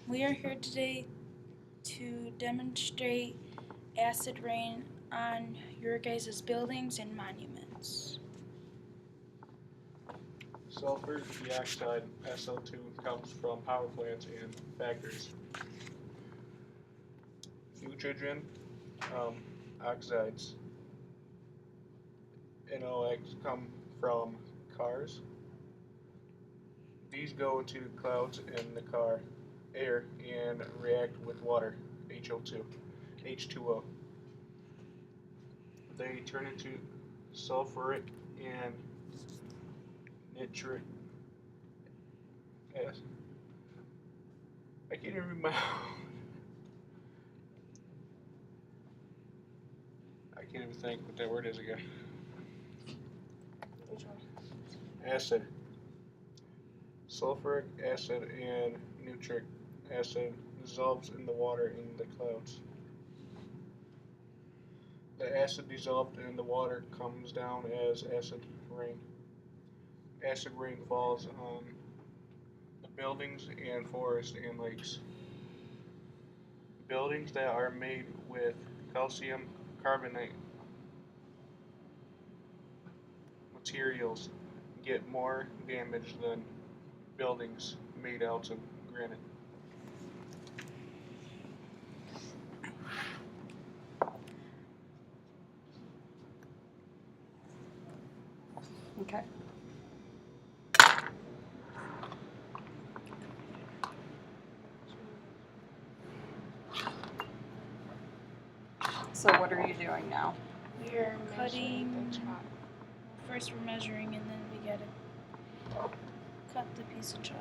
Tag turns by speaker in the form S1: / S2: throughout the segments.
S1: We are here today to demonstrate acid rain on your guys' buildings and monuments.
S2: Sulfur dioxide, SO2, comes from power plants and factories. Nitrogen oxides, NOx, come from cars. These go into clouds in the car air and react with water, H2O. They turn into sulfuric and nitric acid. I can't even remember. I can't even think what that word is again.
S3: Which one?
S2: Acid. Sulfuric acid and nitric acid dissolves in the water in the clouds. The acid dissolved in the water comes down as acid rain. Acid rain falls on the buildings and forests and lakes. Buildings that are made with calcium carbonate materials get more damage than buildings made out of granite.
S4: Okay. So what are you doing now?
S1: We are
S3: Measuring
S1: cutting.
S3: the chalk.
S1: First, we're measuring, and then we gotta cut the piece of chalk.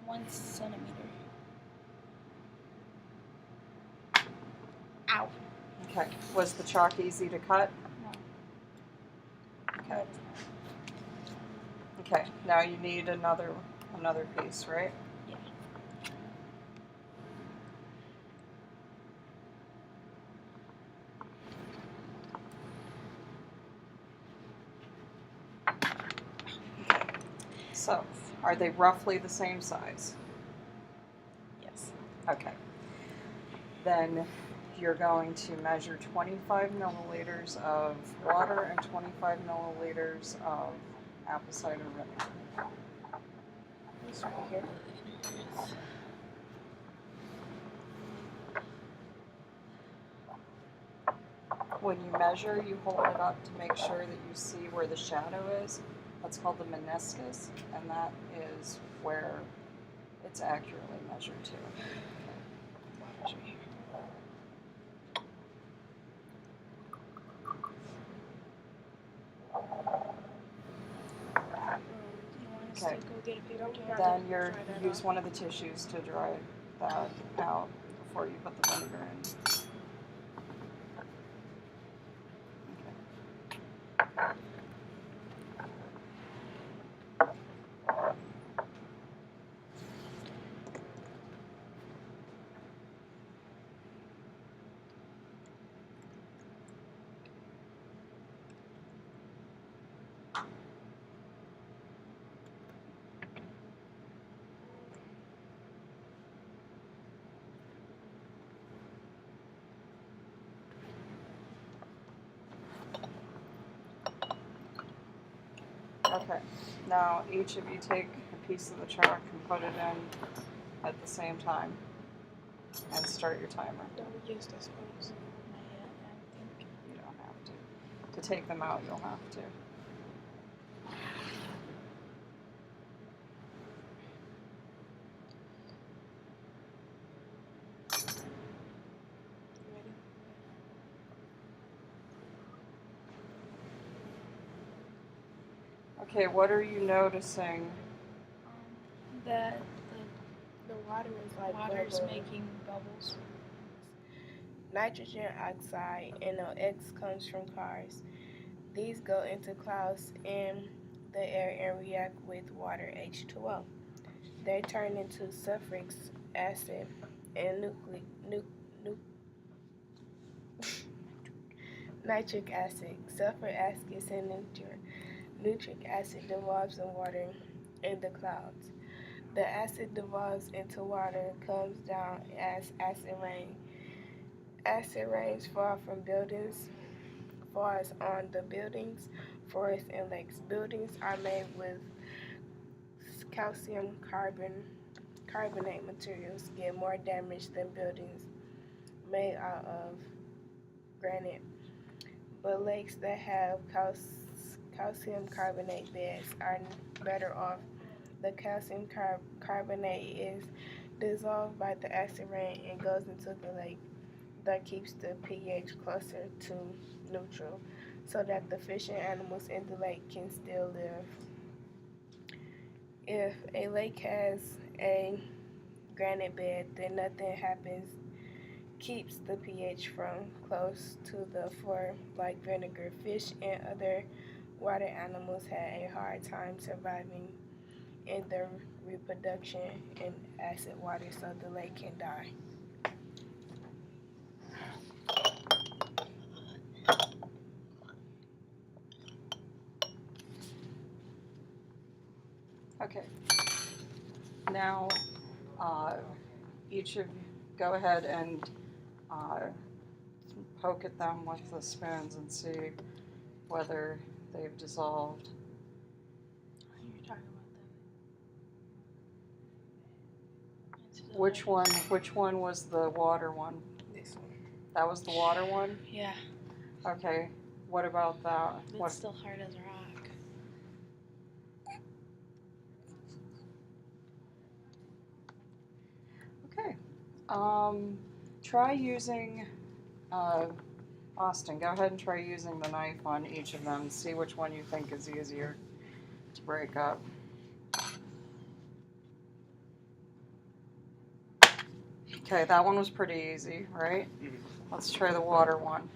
S1: One centimeter. Ow.
S4: Okay. Was the chalk easy to cut?
S1: No.
S4: Okay. Okay. Now you need another piece, right?
S1: Yeah.
S4: So, are they roughly the same size?
S1: Yes.
S4: Okay. Then you're going to measure 25 milliliters of water and 25 milliliters of apple cider vinegar.
S3: This right here.
S4: When you measure, you hold it up to make sure that you see where the shadow is. That's called the meniscus, and that is where it's accurately measured to.
S3: Water's right here.
S1: Do you want us
S4: Okay.
S1: to go get a paper
S3: Don't
S1: towel?
S4: Then you
S3: Dry that
S4: use
S3: off.
S4: one of the tissues to dry that out before you put the vinegar in. Okay, now each of you take a piece of the chalk and put it in at the same time and start your timer.
S3: Don't we use this one?
S1: Not yet, I don't think.
S4: You don't have to. To take them out, you'll have to.
S3: You ready?
S4: Okay, what are you noticing?
S1: That
S3: The water is
S1: the
S3: like
S1: water's
S3: bubbling.
S1: making bubbles.
S3: Nitrogen oxide, NOx, comes from cars. These go into clouds in the air and react with water, H2O. They turn into sulfuric acid and nitric acid. Sulfuric acid and nitric acid dissolves in water in the clouds. The acid dissolves into water, comes down as acid rain. Acid rains fall from buildings, falls on the buildings, forests, and lakes. Buildings are made with calcium carbonate materials get more damage than buildings made out of granite. But lakes that have calcium carbonate beds are better off. The calcium carbonate is dissolved by the acid rain and goes into the lake. That keeps the pH closer to neutral so that the fish and animals in the lake can still live. If a lake has a granite bed, then nothing happens, keeps the pH from close to the floor like vinegar. Fish and other water animals had a hard time surviving in their reproduction in acid water, so the lake can die.
S4: Okay. Now, each of you go ahead and poke at them with the spoons and see whether they've dissolved.
S1: You're talking about that.
S4: Which one was the water one?
S3: This one.
S4: That was the water one?
S1: Yeah,
S4: Okay. What about that?
S1: it's still hard as a rock.
S4: Okay. Try using, Austin, go ahead and try using the knife on each of them. See which one you think is easier to break up. Okay, that one was pretty easy, right?
S2: Mhm.
S4: Let's try the water one.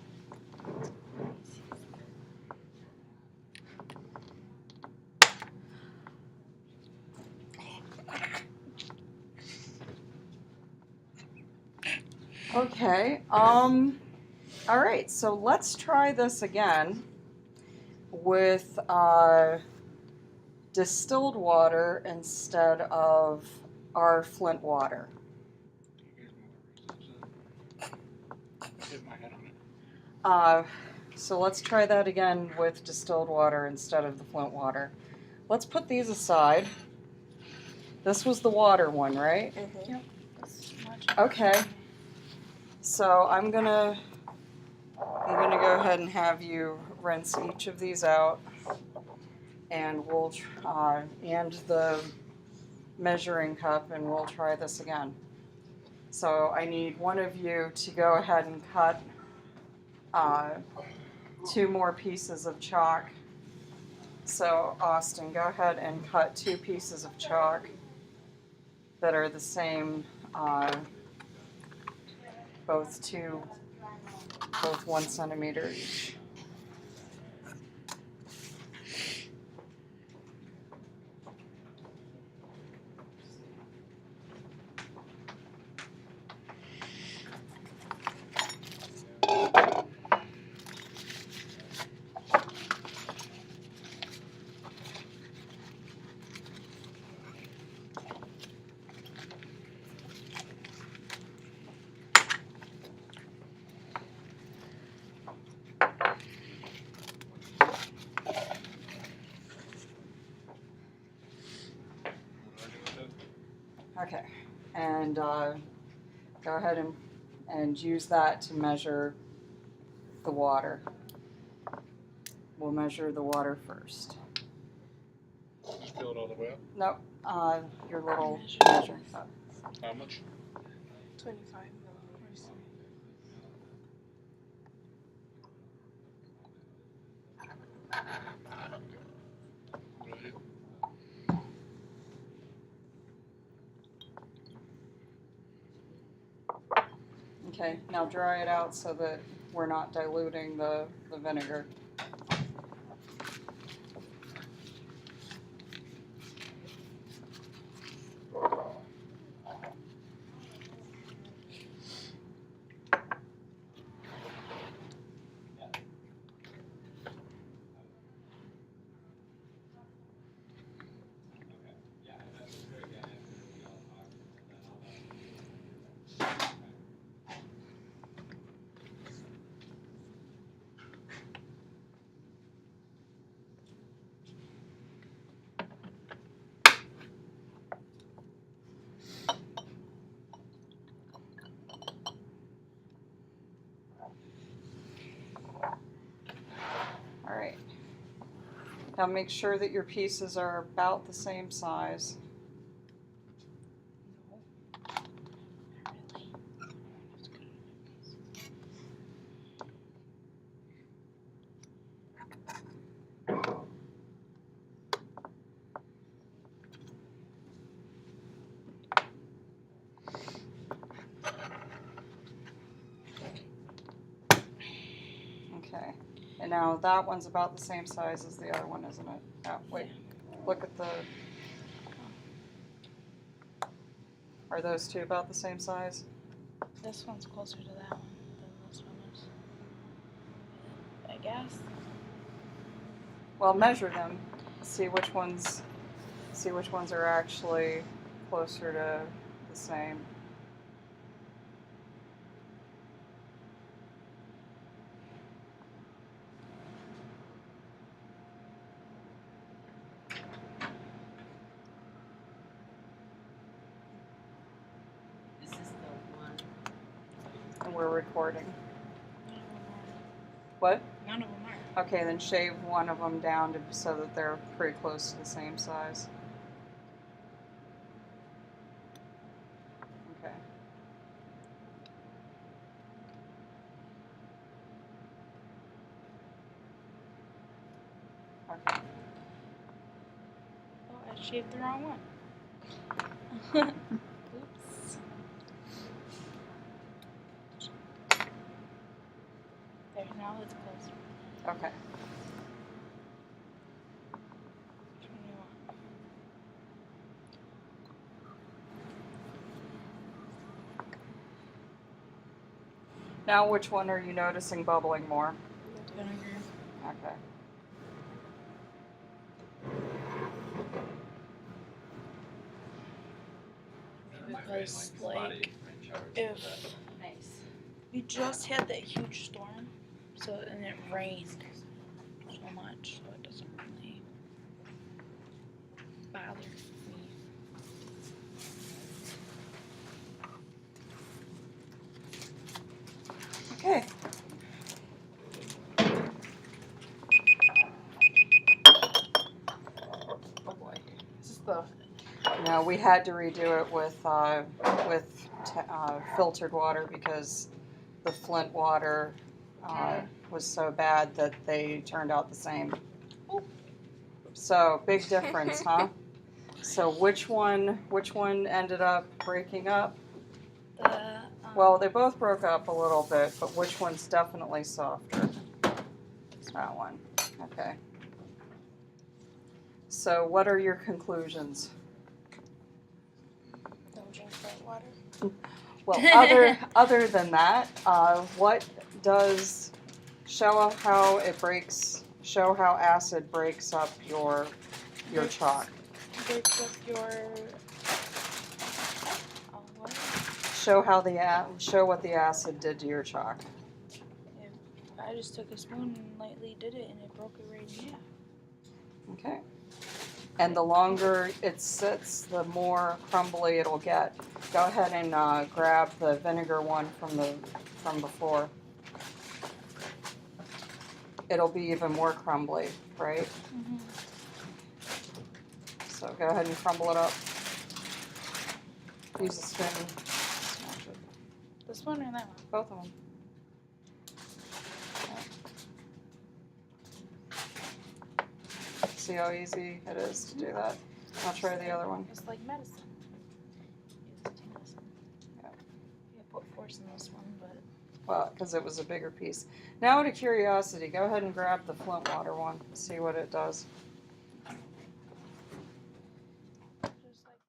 S4: Okay, all right, so let's try this again with distilled water instead of our Flint water.
S2: Hit my head on it.
S4: So let's try that again with distilled water instead of the Flint water. Let's put these aside. This was the water one, right?
S3: Mm-hmm.
S1: It's much
S4: Okay. So I'm gonna go ahead and have you rinse each of these out, and we'll and the measuring cup, and we'll try this again. So I need one of you to go ahead and cut 2 more pieces of chalk. So Austin, go ahead and cut 2 pieces of chalk that are the same, both 1 centimeter each. Okay, and go ahead and use that to measure the water. We'll measure the water first.
S2: Just fill it all the way up.
S4: Nope, your little
S1: Measure.
S4: measuring cup.
S2: How much?
S3: 25 milliliters.
S2: Right.
S4: Okay, now dry it out so that we're not diluting the vinegar. Now make sure that your pieces are about the same size. Okay. And now that one's about the same size as the other one, isn't it? Oh, wait. Look at the. Are those two about the same size?
S1: This one's closer to that one than this one is. I guess.
S4: Well, measure them. See which ones are actually closer to the same.
S5: This is the one.
S4: And we're recording.
S1: None of them
S4: What?
S1: are. None of them are.
S4: Okay, then shave one of them down so that they're pretty close to the same size. Okay. Okay.
S1: Oh, I shaved the wrong one. Oops. There, now it's closer.
S4: Okay.
S1: Which one do you want?
S4: Now, which one are you noticing bubbling more?
S1: Vinegar.
S4: Okay.
S1: Because, like, if
S5: Nice.
S1: we just had that huge storm, so and it rained so much, so it doesn't really bother me.
S4: Okay.
S5: Oh boy. This is the.
S4: No, we had to redo it with filtered water because the Flint water was so bad that they turned out the same. So big difference, huh? So which one ended up breaking up?
S1: The
S4: Well, they both broke up a little bit, but which one's definitely softer? That one. Okay. So what are your conclusions?
S3: Don't drink that water.
S4: Well, other than that, what does show how acid breaks up your chalk?
S1: breaks up your what?
S4: Show what the acid did to your chalk.
S1: I just took a spoon and lightly did it, and it broke it right in half.
S4: Okay. And the longer it sits, the more crumbly it'll get. Go ahead and grab the vinegar one from before. It'll be even more crumbly, right?
S1: Mm-hmm.
S4: So go ahead and crumble it up. Use a spoon. Smash it.
S1: This one or that one?
S4: Both of them. See how easy it is to do that? I'll try the other one.
S1: It's like medicine. It's medicine.
S4: Yeah.
S1: You put force in this one, but
S4: Well, because it was a bigger piece. Now, out of curiosity, go ahead and grab the Flint water one. See what it does.